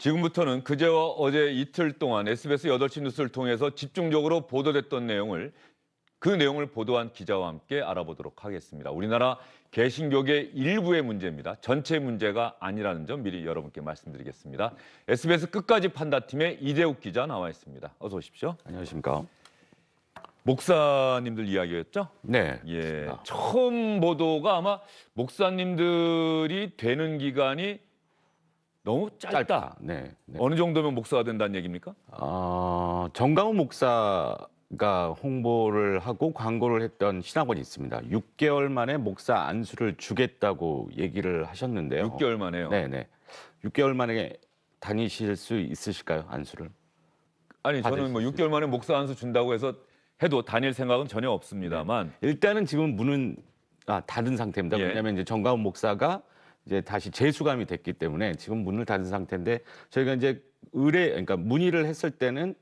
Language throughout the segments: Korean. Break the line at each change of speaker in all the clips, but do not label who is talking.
지금부터는 그제와 어제 이틀 동안 SBS 8시 뉴스를 통해서 집중적으로 보도됐던 내용을 그 내용을 보도한 기자와 함께 알아보도록 하겠습니다. 우리나라 개신교계 일부의 문제입니다. 전체 문제가 아니라는 점 미리 여러분께 말씀드리겠습니다. SBS 끝까지 판다팀의 이대욱 기자 나와 있습니다. 어서 오십시오.
안녕하십니까.
목사님들 이야기였죠?
네.
예. 처음 보도가 아마 목사님들이 되는 기간이 너무 짧다.
네. 네.
어느 정도면 목사가 된다는 얘기입니까?
정강훈 목사가 홍보를 하고 광고를 했던 신학원이 있습니다. 6개월 만에 목사 안수를 주겠다고 얘기를 하셨는데요.
6개월 만에요.
네네. 6개월 만에 다니실 수 있으실까요, 안수를?
아니 저는 뭐 6개월 만에 목사 안수 준다고 해도 다닐 생각은 전혀 없습니다만
일단은 지금 문은 닫은 상태입니다.
예.
왜냐하면 이제 정강훈 목사가 이제 다시 재수감이 됐기 때문에 지금 문을 닫은 상태인데 저희가 이제 그러니까 문의를 했을 때는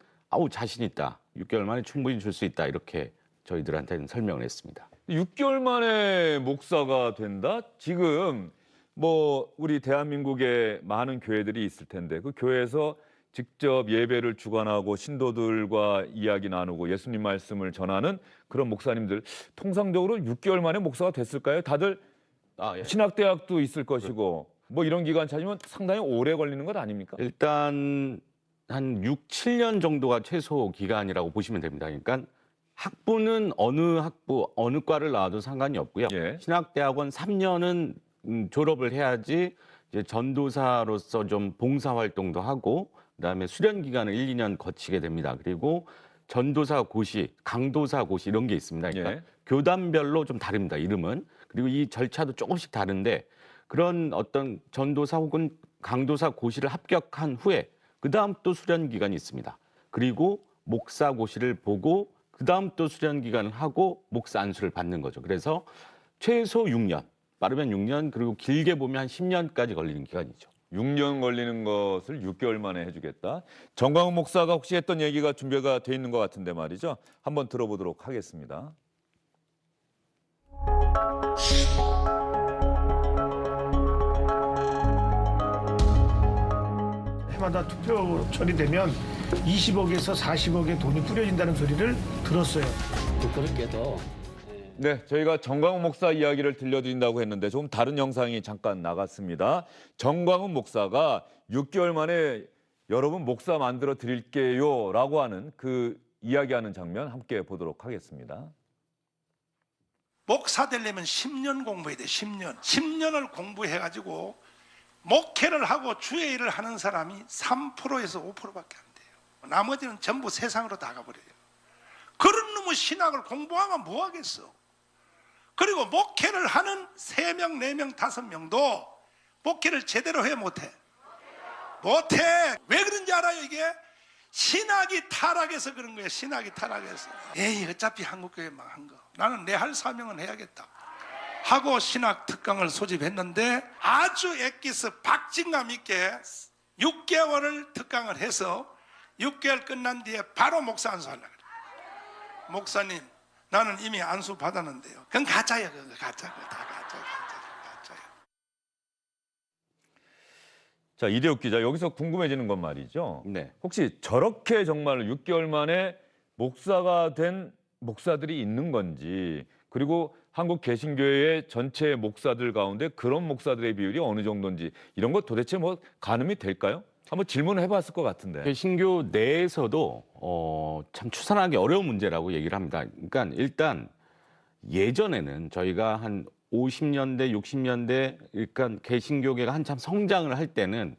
자신 있다. 6개월 만에 충분히 줄 수 있다. 이렇게 저희들한테는 설명을 했습니다.
6개월 만에 목사가 된다? 지금 뭐 우리 대한민국에 많은 교회들이 있을 텐데 그 교회에서 직접 예배를 주관하고 신도들과 이야기 나누고 예수님 말씀을 전하는 그런 목사님들 통상적으로 6개월 만에 목사가 됐을까요? 다들
예.
신학대학도 있을 것이고 뭐 이런 기간 찾으면 상당히 오래 걸리는 것 아닙니까?
일단 한 6, 7년 정도가 최소 기간이라고 보시면 됩니다. 그러니까 학부는 어느 과를 나와도 상관이 없고요.
예.
신학대학원 3년은 졸업을 해야지 이제 전도사로서 좀 봉사활동도 하고 그다음에 수련 기간을 1, 2년 거치게 됩니다. 그리고 전도사 고시, 강도사 고시 이런 게 있습니다. 그러니까
예.
교단별로 좀 다릅니다. 이름은. 그리고 이 절차도 조금씩 다른데 그런 어떤 전도사 혹은 강도사 고시를 합격한 후에 그다음 또 수련 기간이 있습니다. 그리고 목사 고시를 보고 그다음 또 수련 기간을 하고 목사 안수를 받는 거죠. 그래서 최소 6년, 빠르면 6년 그리고 길게 보면 한 10년까지 걸리는 기간이죠.
6년 걸리는 것을 6개월 만에 해주겠다. 정광훈 목사가 혹시 했던 얘기가 준비가 돼 있는 것 같은데 말이죠. 한번 들어보도록 하겠습니다.
해마다 투표 처리되면 20억에서 40억의 돈이 뿌려진다는 소리를 들었어요.
그렇게도
네, 저희가 정광훈 목사 이야기를 들려드린다고 했는데 조금 다른 영상이 잠깐 나갔습니다. 정광훈 목사가 6개월 만에 여러분 목사 만들어 드릴게요 라고 하는 그 이야기하는 장면 함께 보도록 하겠습니다.
목사 되려면 10년 공부해야 돼. 10년. 10년을 공부해가지고 목회를 하고 주의 일을 하는 사람이 3%에서 5%밖에 안 돼요. 나머지는 전부 세상으로 나가버려요. 그런 놈의 신학을 공부하면 뭐 하겠어? 그리고 목회를 하는 3명, 4명, 5명도 목회를 제대로 해 못해? 못해. 왜 그런지 알아요 이게? 신학이 타락해서 그런 거예요. 신학이 타락해서. 에이 어차피 한국교회 망한 거. 나는 내 할 사명은 해야겠다 하고 신학 특강을 소집했는데 아주 엑기스 박진감 있게 6개월을 특강을 해서 6개월 끝난 뒤에 바로 목사 안수하려고 그래요. 목사님 나는 이미 안수 받았는데요. 그건 가짜예요. 그건 가짜. 다 가짜예요.
자, 이대욱 기자, 여기서 궁금해지는 건 말이죠.
네.
혹시 저렇게 정말 6개월 만에 목사가 된 목사들이 있는 건지, 그리고 한국 개신교회의 전체 목사들 가운데 그런 목사들의 비율이 어느 정도인지 이런 것 도대체 뭐 가늠이 될까요? 한번 질문을 해봤을 것 같은데.
개신교 내에서도 참 추산하기 어려운 문제라고 얘기를 합니다. 그러니까 일단 예전에는 저희가 한 50년대, 60년대 그러니까 개신교계가 한참 성장을 할 때는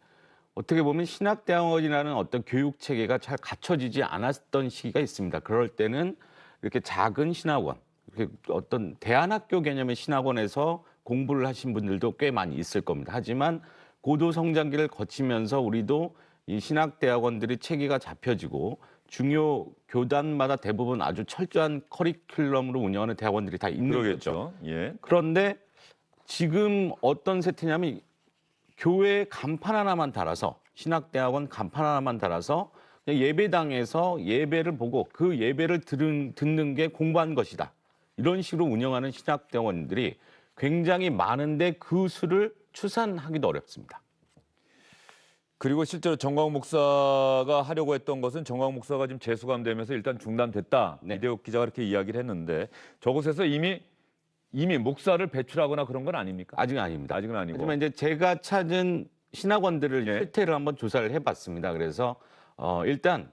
어떻게 보면 신학대학원이라는 어떤 교육 체계가 잘 갖춰지지 않았던 시기가 있습니다. 그럴 때는 이렇게 작은 신학원, 이렇게 어떤 대안학교 개념의 신학원에서 공부를 하신 분들도 꽤 많이 있을 겁니다. 하지만 고도 성장기를 거치면서 우리도 이 신학대학원들이 체계가 잡혀지고 중요 교단마다 대부분 아주 철저한 커리큘럼으로 운영하는 대학원들이 다 있는 거죠.
그러겠죠. 예.
그런데 지금 어떤 세태냐면 교회 간판 하나만 달아서 신학대학원 간판 하나만 달아서 그냥 예배당에서 예배를 보고 그 예배를 듣는 게 공부한 것이다. 이런 식으로 운영하는 신학대학원들이 굉장히 많은데 그 수를 추산하기도 어렵습니다.
그리고 실제로 정광 목사가 하려고 했던 것은 정광 목사가 지금 재수감되면서 일단 중단됐다.
네.
이대욱 기자가 그렇게 이야기를 했는데 저곳에서 이미 목사를 배출하거나 그런 건 아닙니까?
아직은 아닙니다.
아직은 아니고.
하지만 이제 제가 찾은 신학원들을
네.
실태를 한번 조사를 해봤습니다. 그래서 일단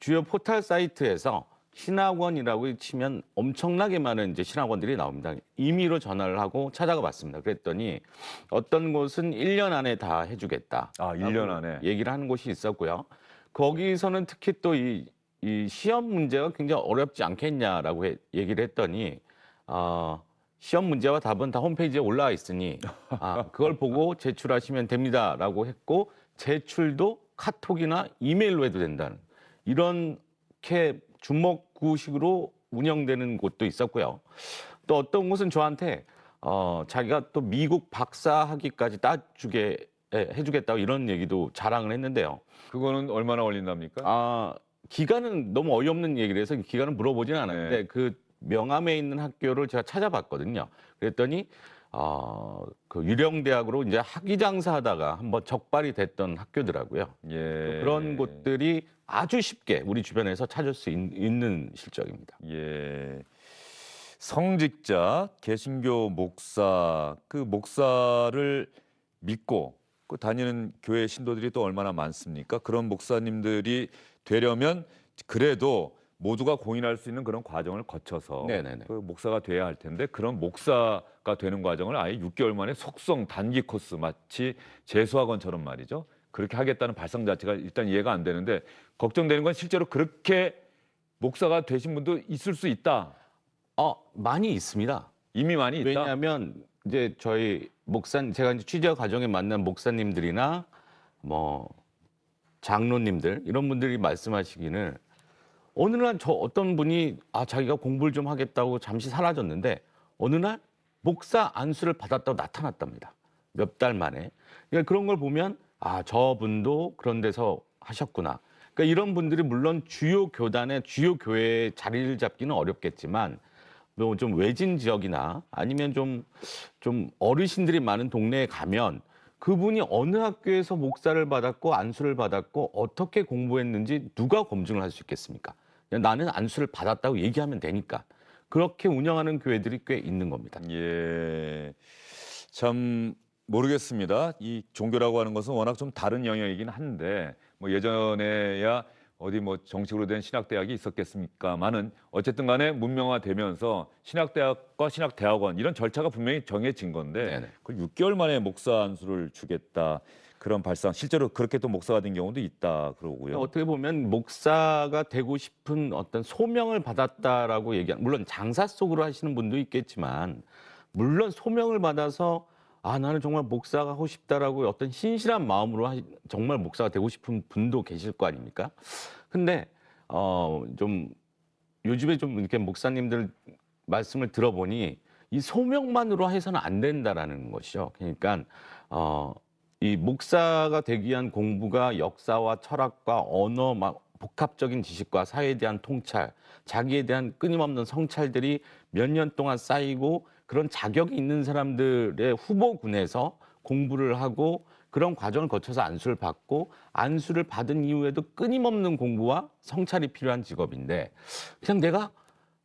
주요 포털 사이트에서 신학원이라고 치면 엄청나게 많은 이제 신학원들이 나옵니다. 임의로 전화를 하고 찾아가 봤습니다. 그랬더니 어떤 곳은 1년 안에 다 해주겠다.
아, 1년 안에.
얘기를 하는 곳이 있었고요. 거기서는 특히 또 이 시험 문제가 굉장히 어렵지 않겠냐라고 얘기를 했더니 시험 문제와 답은 다 홈페이지에 올라와 있으니 그걸 보고 제출하시면 됩니다라고 했고 제출도 카톡이나 이메일로 해도 된다는 이렇게 주먹구식으로 운영되는 곳도 있었고요. 또 어떤 곳은 저한테 자기가 또 미국 박사 학위까지 따주게 해주겠다고 이런 얘기도 자랑을 했는데요.
그거는 얼마나 걸린답니까?
기간은 너무 어이없는 얘기를 해서 기간은 물어보지는 않았는데
네.
그 명함에 있는 학교를 제가 찾아봤거든요. 그랬더니 그 유령대학으로 이제 학위 장사하다가 한번 적발이 됐던 학교더라고요.
예.
그런 곳들이 아주 쉽게 우리 주변에서 찾을 수 있는 실정입니다.
예. 성직자 개신교 목사 그 목사를 믿고 그 다니는 교회 신도들이 또 얼마나 많습니까? 그런 목사님들이 되려면 그래도 모두가 공인할 수 있는 그런 과정을 거쳐서
네네네.
그 목사가 돼야 할 텐데 그런 목사가 되는 과정을 아예 6개월 만에 속성 단기 코스 마치 재수학원처럼 말이죠. 그렇게 하겠다는 발상 자체가 일단 이해가 안 되는데 걱정되는 건 실제로 그렇게 목사가 되신 분도 있을 수 있다.
많이 있습니다.
이미 많이 있다.
왜냐하면 이제 저희 제가 이제 취재 과정에 만난 목사님들이나 뭐 장로님들 이런 분들이 말씀하시기를 어느 날 어떤 분이 자기가 공부를 좀 하겠다고 잠시 사라졌는데 어느 날 목사 안수를 받았다고 나타났답니다. 몇 달 만에. 그러니까 그런 걸 보면 저분도 그런 데서 하셨구나. 그러니까 이런 분들이 물론 주요 교단의 주요 교회에 자리를 잡기는 어렵겠지만 뭐 좀 외진 지역이나 아니면 좀 어르신들이 많은 동네에 가면 그분이 어느 학교에서 목사를 받았고 안수를 받았고 어떻게 공부했는지 누가 검증을 할 수 있겠습니까? 그냥 나는 안수를 받았다고 얘기하면 되니까. 그렇게 운영하는 교회들이 꽤 있는 겁니다.
예. 참 모르겠습니다. 이 종교라고 하는 것은 워낙 좀 다른 영역이긴 한데 뭐 예전에야 어디 뭐 정식으로 된 신학대학이 있었겠습니까만은 어쨌든 간에 문명화되면서 신학대학과 신학대학원 이런 절차가 분명히 정해진 건데
네네.
그 6개월 만에 목사 안수를 주겠다. 그런 발상 실제로 그렇게 또 목사가 된 경우도 있다 그러고요.
어떻게 보면 목사가 되고 싶은 어떤 소명을 받았다라고 얘기하는 물론 장사 속으로 하시는 분도 있겠지만 물론 소명을 받아서 나는 정말 목사가 하고 싶다라고 어떤 신실한 마음으로 정말 목사가 되고 싶은 분도 계실 거 아닙니까? 근데 좀 요즘에 좀 이렇게 목사님들 말씀을 들어보니 이 소명만으로 해서는 안 된다라는 것이죠. 그러니까 이 목사가 되기 위한 공부가 역사와 철학과 언어 막 복합적인 지식과 사회에 대한 통찰, 자기에 대한 끊임없는 성찰들이 몇 년 동안 쌓이고 그런 자격이 있는 사람들의 후보군에서 공부를 하고 그런 과정을 거쳐서 안수를 받고 안수를 받은 이후에도 끊임없는 공부와 성찰이 필요한 직업인데 그냥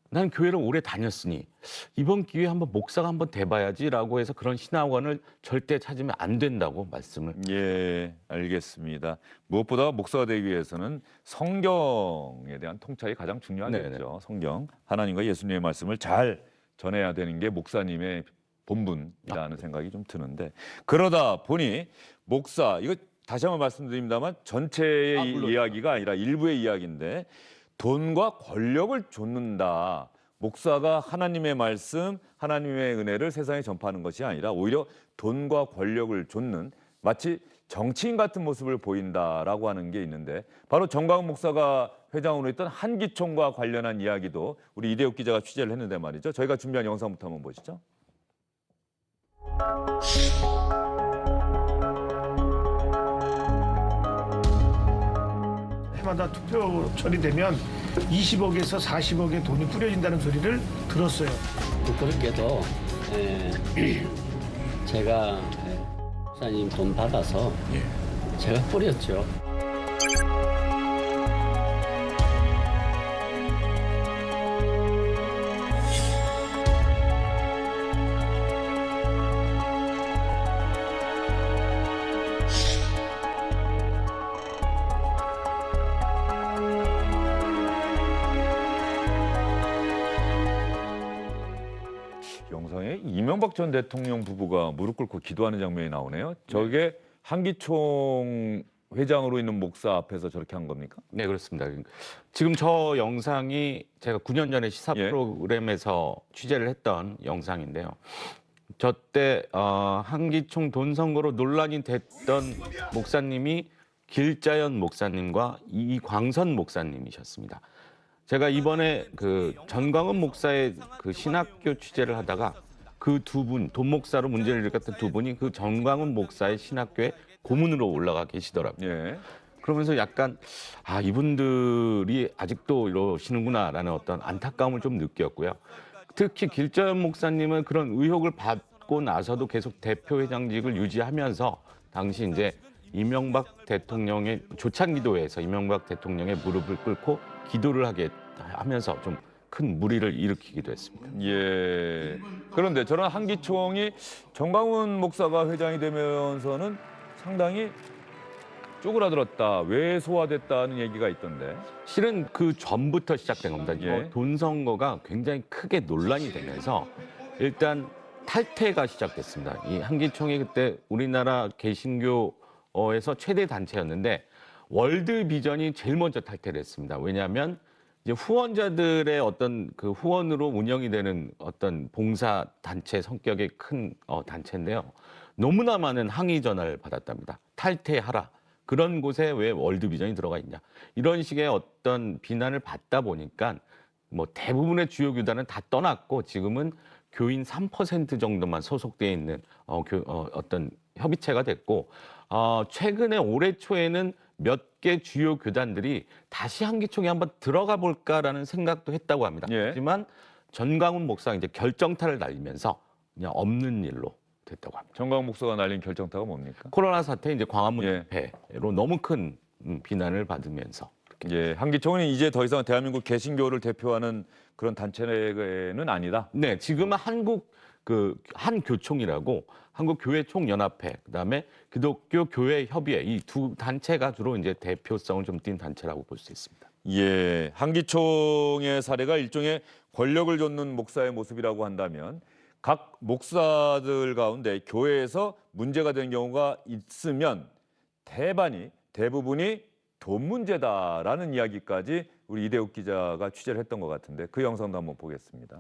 난 교회를 오래 다녔으니 이번 기회에 한번 목사가 한번 돼봐야지라고 해서 그런 신학원을 절대 찾으면 안 된다고 말씀을.
예, 알겠습니다. 무엇보다 목사가 되기 위해서는 성경에 대한 통찰이 가장 중요하겠죠.
네네.
성경, 하나님과 예수님의 말씀을 잘 전해야 되는 게 목사님의 본분이라는 생각이 좀 드는데 그러다 보니 목사, 이거 다시 한번 말씀드립니다만 전체의
물론.
이야기가 아니라 일부의 이야기인데 돈과 권력을 좇는다. 목사가 하나님의 말씀, 하나님의 은혜를 세상에 전파하는 것이 아니라 오히려 돈과 권력을 좇는 마치 정치인 같은 모습을 보인다라고 하는 게 있는데 바로 정광훈 목사가 회장으로 했던 한기총과 관련한 이야기도 우리 이대욱 기자가 취재를 했는데 말이죠. 저희가 준비한 영상부터 한번 보시죠.
해마다 투표 처리되면 20억에서 40억의 돈이 뿌려진다는 소리를 들었어요.
그렇게도 제가 목사님 돈 받아서 제가 뿌렸죠.
영상에 이명박 전 대통령 부부가 무릎 꿇고 기도하는 장면이 나오네요. 저게 한기총 회장으로 있는 목사 앞에서 저렇게 한 겁니까?
네, 그렇습니다. 지금 저 영상이 제가 9년 전에 시사
예.
프로그램에서 취재를 했던 영상인데요. 저 때 한기총 돈 선거로 논란이 됐던 목사님이 길자연 목사님과 이광선 목사님이셨습니다. 제가 이번에 그 전광훈 목사의 그 신학교 취재를 하다가 그 두 분, 돈 목사로 문제를 일으켰던 두 분이 그 전광훈 목사의 신학교에 고문으로 올라가 계시더라고요.
예.
그러면서 약간 이분들이 아직도 이러시는구나라는 어떤 안타까움을 좀 느꼈고요. 특히 길자연 목사님은 그런 의혹을 받고 나서도 계속 대표회장직을 유지하면서 당시 이제 이명박 대통령의 조창기도회에서 이명박 대통령의 무릎을 꿇고 기도를 하게 하면서 좀 큰 무리를 일으키기도 했습니다.
예. 그런데 저런 한기총이 정광훈 목사가 회장이 되면서는 상당히 쪼그라들었다, 왜소화됐다는 얘기가 있던데.
실은 그 전부터 시작된 겁니다.
예.
돈 선거가 굉장히 크게 논란이 되면서 일단 탈퇴가 시작됐습니다. 이 한기총이 그때 우리나라 개신교에서 최대 단체였는데 월드 비전이 제일 먼저 탈퇴를 했습니다. 왜냐하면 이제 후원자들의 어떤 그 후원으로 운영이 되는 어떤 봉사 단체 성격의 큰 단체인데요. 너무나 많은 항의 전화를 받았답니다. 탈퇴하라. 그런 곳에 왜 월드비전이 들어가 있냐. 이런 식의 어떤 비난을 받다 보니까 뭐 대부분의 주요 교단은 다 떠났고 지금은 교인 3% 정도만 소속되어 있는 어떤 협의체가 됐고 최근에 올해 초에는 몇 개 주요 교단들이 다시 한기총에 한번 들어가 볼까라는 생각도 했다고 합니다.
예.
하지만 전광훈 목사가 이제 결정타를 날리면서 그냥 없는 일로 됐다고 합니다.
정광훈 목사가 날린 결정타가 뭡니까?
코로나 사태 이제 광화문
예.
집회로 너무 큰 비난을 받으면서
예, 한기총은 이제 더 이상 대한민국 개신교를 대표하는 그런 단체는 아니다.
네, 지금은 한교총이라고 한국교회총연합회 그다음에 기독교 교회 협의회 이 두 단체가 주로 이제 대표성을 좀 띈 단체라고 볼 수 있습니다.
예, 한기총의 사례가 일종의 권력을 좇는 목사의 모습이라고 한다면 각 목사들 가운데 교회에서 문제가 된 경우가 있으면 대부분이 돈 문제다라는 이야기까지 우리 이대욱 기자가 취재를 했던 것 같은데 그 영상도 한번 보겠습니다.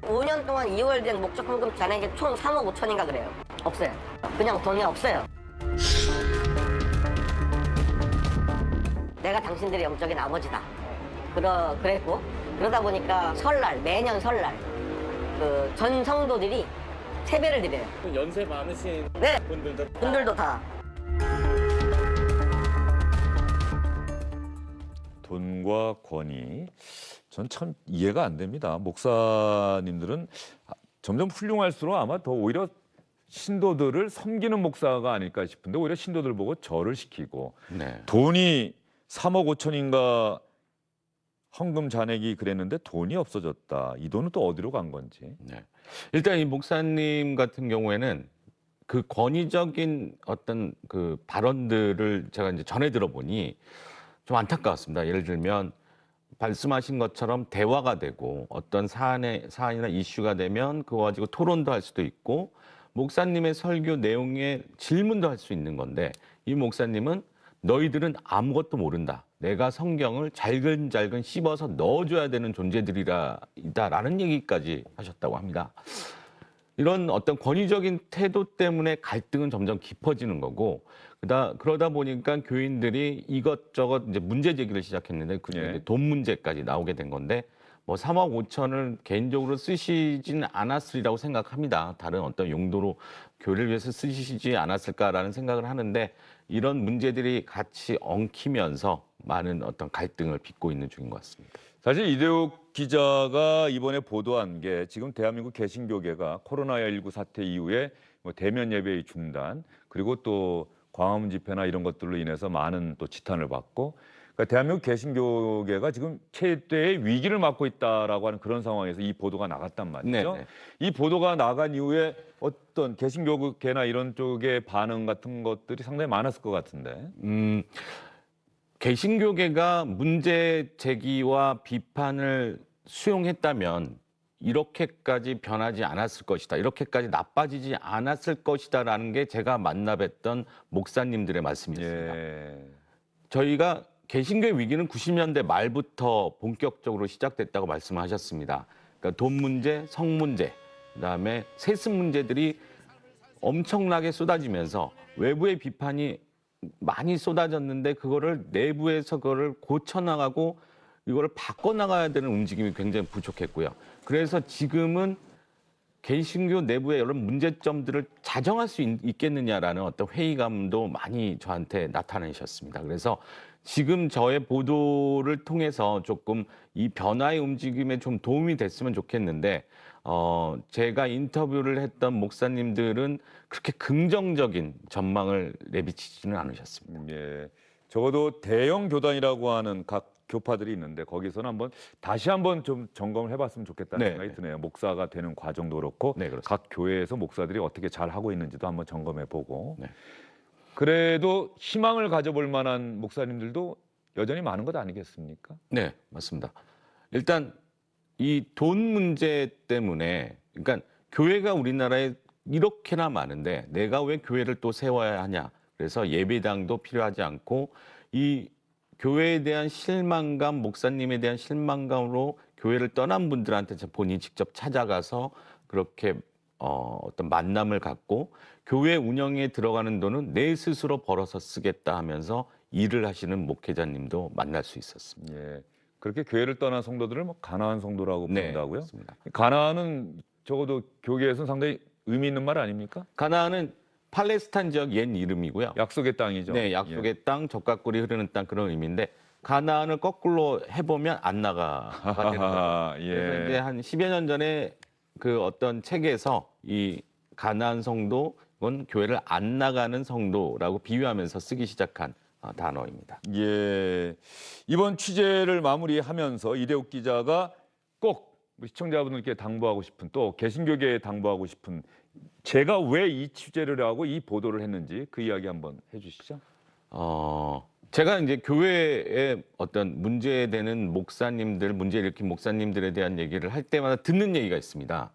5년 동안 2월 된 목적 헌금 잔액이 총 3억 5천인가 그래요. 없어요. 그냥 돈이 없어요. 내가 당신들의 영적인 아버지다. 그랬고 그러다 보니까 매년 설날 그 전 성도들이 세배를 드려요.
연세 많으신
네,
분들도
분들도 다.
돈과 권위, 전 참 이해가 안 됩니다. 목사님들은 점점 훌륭할수록 아마 더 오히려 신도들을 섬기는 목사가 아닐까 싶은데 오히려 신도들 보고 절을 시키고
네.
돈이 3억 5천인가 헌금 잔액이 그랬는데 돈이 없어졌다. 이 돈은 또 어디로 간 건지.
네. 일단 이 목사님 같은 경우에는 그 권위적인 어떤 그 발언들을 제가 이제 전해 들어보니 좀 안타까웠습니다. 예를 들면 말씀하신 것처럼 대화가 되고 어떤 사안이나 이슈가 되면 그거 가지고 토론도 할 수도 있고 목사님의 설교 내용에 질문도 할 수 있는 건데 이 목사님은 너희들은 아무것도 모른다. 내가 성경을 잘근잘근 씹어서 넣어줘야 되는 존재들이다라는 얘기까지 하셨다고 합니다. 이런 어떤 권위적인 태도 때문에 갈등은 점점 깊어지는 거고 그러다 보니까 교인들이 이것저것 이제 문제 제기를 시작했는데 그중에
예.
돈 문제까지 나오게 된 건데 뭐 3억 5천을 개인적으로 쓰시지는 않았으리라고 생각합니다. 다른 어떤 용도로 교회를 위해서 쓰시지 않았을까라는 생각을 하는데 이런 문제들이 같이 엉키면서 많은 어떤 갈등을 빚고 있는 중인 것 같습니다.
사실 이대욱 이대욱 기자가 이번에 보도한 게 지금 대한민국 개신교계가 코로나19 사태 이후에 뭐 대면 예배의 중단 그리고 또 광화문 집회나 이런 것들로 인해서 많은 또 지탄을 받고 그러니까 대한민국 개신교계가 지금 최대의 위기를 맞고 있다라고 하는 그런 상황에서 이 보도가 나갔단 말이죠.
네네.
이 보도가 나간 이후에 어떤 개신교계나 이런 쪽의 반응 같은 것들이 상당히 많았을 것 같은데.
개신교계가 문제 제기와 비판을 수용했다면 이렇게까지 변하지 않았을 것이다. 이렇게까지 나빠지지 않았을 것이다라는 게 제가 만나뵀던 목사님들의 말씀이었습니다.
예.
저희가 개신교의 위기는 90년대 말부터 본격적으로 시작됐다고 말씀하셨습니다. 그러니까 돈 문제, 성 문제, 그다음에 세습 문제들이 엄청나게 쏟아지면서 외부의 비판이 많이 쏟아졌는데 그거를 내부에서 그거를 고쳐나가고 이거를 바꿔나가야 되는 움직임이 굉장히 부족했고요. 그래서 지금은 개신교 내부의 여러 문제점들을 자정할 수 있겠느냐라는 어떤 회의감도 많이 저한테 나타내셨습니다. 그래서 지금 저의 보도를 통해서 조금 이 변화의 움직임에 좀 도움이 됐으면 좋겠는데 제가 인터뷰를 했던 목사님들은 그렇게 긍정적인 전망을 내비치지는 않으셨습니다.
예. 적어도 대형 교단이라고 하는 각 교파들이 있는데 거기서는 다시 한번 좀 점검을 해봤으면 좋겠다는
네,
생각이
네.
드네요. 목사가 되는 과정도 그렇고
네, 그렇습니다.
각 교회에서 목사들이 어떻게 잘 하고 있는지도 한번 점검해보고
네.
그래도 희망을 가져볼 만한 목사님들도 여전히 많은 것 아니겠습니까?
네, 맞습니다. 일단 이 돈 문제 때문에 그러니까 교회가 우리나라에 이렇게나 많은데 내가 왜 교회를 또 세워야 하냐. 그래서 예배당도 필요하지 않고 이 교회에 대한 실망감, 목사님에 대한 실망감으로 교회를 떠난 분들한테 본인이 직접 찾아가서 그렇게 어떤 만남을 갖고 교회 운영에 들어가는 돈은 내 스스로 벌어서 쓰겠다 하면서 일을 하시는 목회자님도 만날 수 있었습니다.
예. 그렇게 교회를 떠난 성도들을 뭐 가나안 성도라고
네,
부른다고요?
그렇습니다.
가나안은 적어도 교계에서는 상당히 의미 있는 말 아닙니까?
가나안은 팔레스타인 지역 옛 이름이고요.
약속의 땅이죠.
네, 약속의 땅, 젖가꿀이 흐르는 땅 그런 의미인데 가나안을 거꾸로 해보면 안 나가가 되는 거죠.
아하,
그래서 이제
예.
한 10여 년 전에 그 어떤 책에서 이 가나안 성도는 교회를 안 나가는 성도라고 비유하면서 쓰기 시작한 단어입니다.
예. 이번 취재를 마무리하면서 이대욱 기자가 꼭 우리 시청자분들께 당부하고 싶은 또 개신교계에 당부하고 싶은 제가 왜 이 취재를 하고 이 보도를 했는지 그 이야기 한번 해주시죠.
제가 이제 교회에 어떤 문제되는 목사님들, 문제 일으킨 목사님들에 대한 얘기를 할 때마다 듣는 얘기가 있습니다.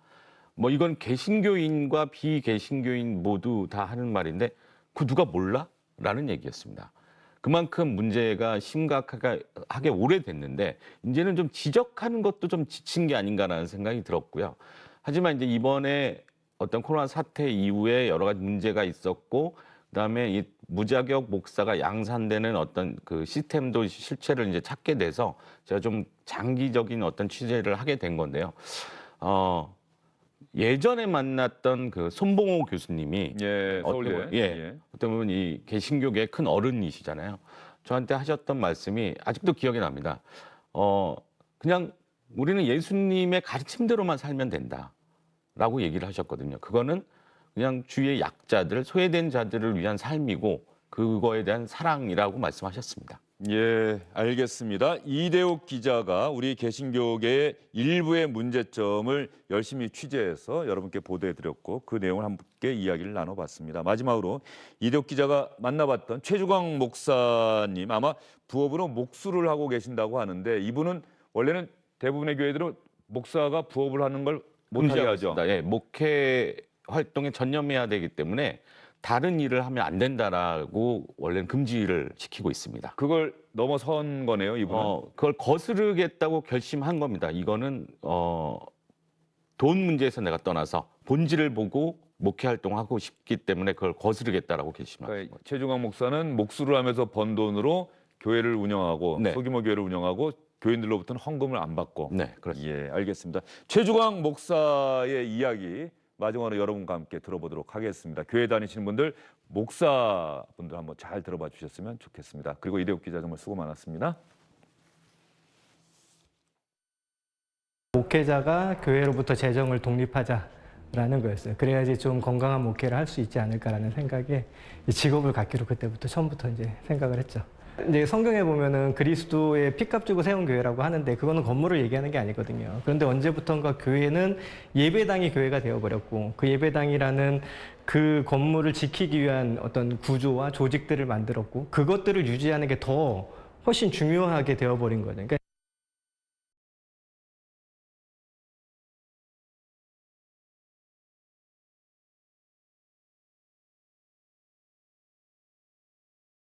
뭐 이건 개신교인과 비개신교인 모두 다 하는 말인데 그 누가 몰라? 라는 얘기였습니다. 그만큼 문제가 심각하게 오래됐는데 이제는 좀 지적하는 것도 좀 지친 게 아닌가라는 생각이 들었고요. 하지만 이제 이번에 어떤 코로나 사태 이후에 여러 가지 문제가 있었고 그다음에 이 무자격 목사가 양산되는 어떤 그 시스템도 실체를 이제 찾게 돼서 제가 좀 장기적인 어떤 취재를 하게 된 건데요. 예전에 만났던 그 손봉호 교수님이
예, 서울대.
예, 어떤 보면 이 개신교계의 큰 어른이시잖아요. 저한테 하셨던 말씀이 아직도 기억이 납니다. 그냥 우리는 예수님의 가르침대로만 살면 된다라고 얘기를 하셨거든요. 그거는 그냥 주위의 약자들, 소외된 자들을 위한 삶이고 그거에 대한 사랑이라고 말씀하셨습니다.
예, 알겠습니다. 이대욱 기자가 우리 개신교계의 일부의 문제점을 열심히 취재해서 여러분께 보도해드렸고 그 내용을 함께 이야기를 나눠봤습니다. 마지막으로 이대욱 기자가 만나봤던 최주광 목사님 아마 부업으로 목수를 하고 계신다고 하는데 이분은 원래는 대부분의 교회들은 목사가 부업을 하는 걸 못하게 하죠.
있습니다. 예, 목회 활동에 전념해야 되기 때문에 다른 일을 하면 안 된다라고 원래는 금지를 시키고 있습니다.
그걸 넘어선 거네요, 이분은.
그걸 거스르겠다고 결심한 겁니다. 이거는 돈 문제에서 내가 떠나서 본질을 보고 목회 활동하고 싶기 때문에 그걸 거스르겠다라고 결심한
그러니까
거죠.
최중환 목사는 목수를 하면서 번 돈으로 교회를 운영하고
네.
소규모 교회를 운영하고 교인들로부터는 헌금을 안 받고.
네, 그렇습니다.
예, 알겠습니다. 최주광 목사의 이야기 마지막으로 여러분과 함께 들어보도록 하겠습니다. 교회 다니시는 분들, 목사분들 한번 잘 들어봐 주셨으면 좋겠습니다. 그리고 이대욱 기자 정말 수고 많았습니다.
목회자가 교회로부터 재정을 독립하자라는 거였어요. 그래야지 좀 건강한 목회를 할 수 있지 않을까라는 생각에 이 직업을 갖기로 그때부터 처음부터 이제 생각을 했죠. 이제 성경에 보면은 그리스도의 피값 주고 세운 교회라고 하는데 그거는 건물을 얘기하는 게 아니거든요. 그런데 언제부턴가 교회는 예배당이 교회가 되어버렸고 그 예배당이라는 그 건물을 지키기 위한 어떤 구조와 조직들을 만들었고 그것들을 유지하는 게 더 훨씬 중요하게 되어버린 거죠. 그러니까